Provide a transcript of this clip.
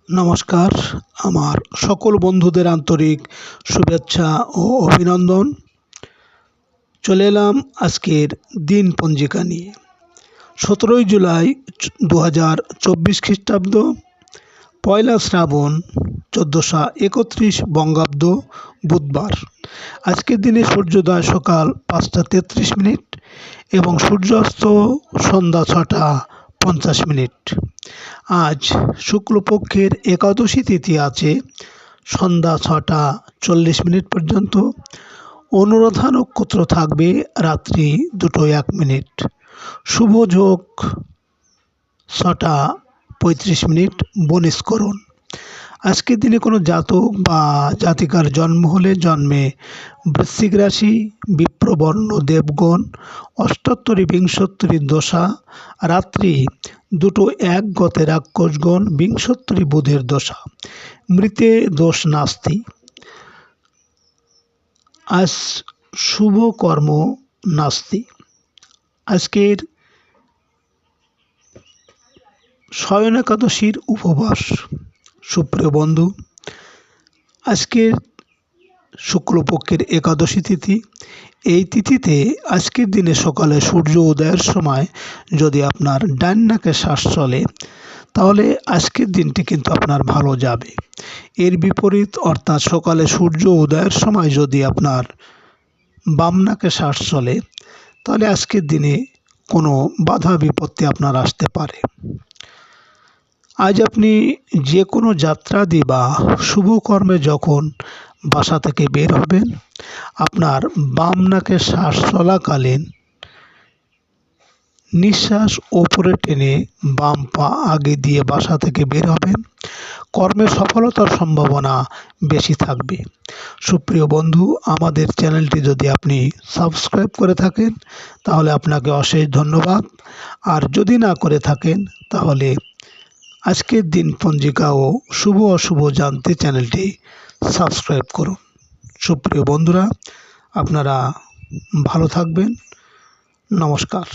নমস্কার। আমার সকল বন্ধুদের আন্তরিক শুভেচ্ছা ও অভিনন্দন। চলে এলাম আজকের দিন পঞ্জিকা নিয়ে। 17 জুলাই 2024 খ্রিস্টাব্দ, পয়লা শ্রাবণ 1431 বঙ্গাব্দ, বুধবার। আজকের দিনে সূর্যোদয় সকাল 5টা 33 মিনিট এবং সূর্যাস্ত সন্ধ্যা 6টা 50 মিনিট। আজ শুক্লপক্ষের একাদশী তিথি আছে সন্ধ্যা 6টা 40 মিনিট পর্যন্ত। অনুরাধা নক্ষত্র থাকবে রাত্রি 2টা 1 মিনিট। শুভ যোগ 6টা 35 মিনিট। বনিষ্করণ। আজকের দিনে কোনো জাতক বা জাতিকার জন্ম হলে জন্মে বৃশ্চিক রাশি, বিপ্রবর্ণ দেবগণ, অষ্টোত্তরী বিংশোত্তরী দশা, রাত্রি 2টো 1 গতে রাক্ষসগণ, বিংশোত্তরী বুধের দশা। মৃতে দোষ নাস্তি। আজ শুভ কর্ম নাস্তি। আজকের শয়ন একাদশীর উপবাস। সুপ্রিয় বন্ধু, আজকের শুক্লপক্ষের একাদশী তিথি। এই তিথিতে আজকের দিনে সকালে সূর্য উদয়ের সময় যদি আপনার ডান নাকে শ্বাস চলে, তাহলে আজকের দিনটি কিন্তু আপনার ভালো যাবে। এর বিপরীত অর্থাৎ সকালে সূর্য উদয়ের সময় যদি আপনার বাম নাকে শ্বাস চলে, তাহলে আজকের দিনে কোনো বাধা বিপত্তি আপনার আসতে পারে। আজ আপনি যে কোনো যাত্রাদি বা শুভ কর্মে যখন বাসা থেকে বের হবেন, আপনার বাম নাকে শ্বাস চলাকালীন নিঃশ্বাস ওপরে টেনে বাম পা আগে দিয়ে বাসা থেকে বের হবেন। কর্মে সফলতার সম্ভাবনা বেশি থাকবে। সুপ্রিয় বন্ধু, আমাদের চ্যানেলটি যদি আপনি সাবস্ক্রাইব করে থাকেন, তাহলে আপনাকে অশেষ ধন্যবাদ। আর যদি না করে থাকেন, তাহলে আজকের দিন পঞ্জিকা ও শুভ অশুভ জানতে চ্যানেলটি সাবস্ক্রাইব করুন। সুপ্রিয় বন্ধুরা, আপনারা ভালো থাকবেন। নমস্কার।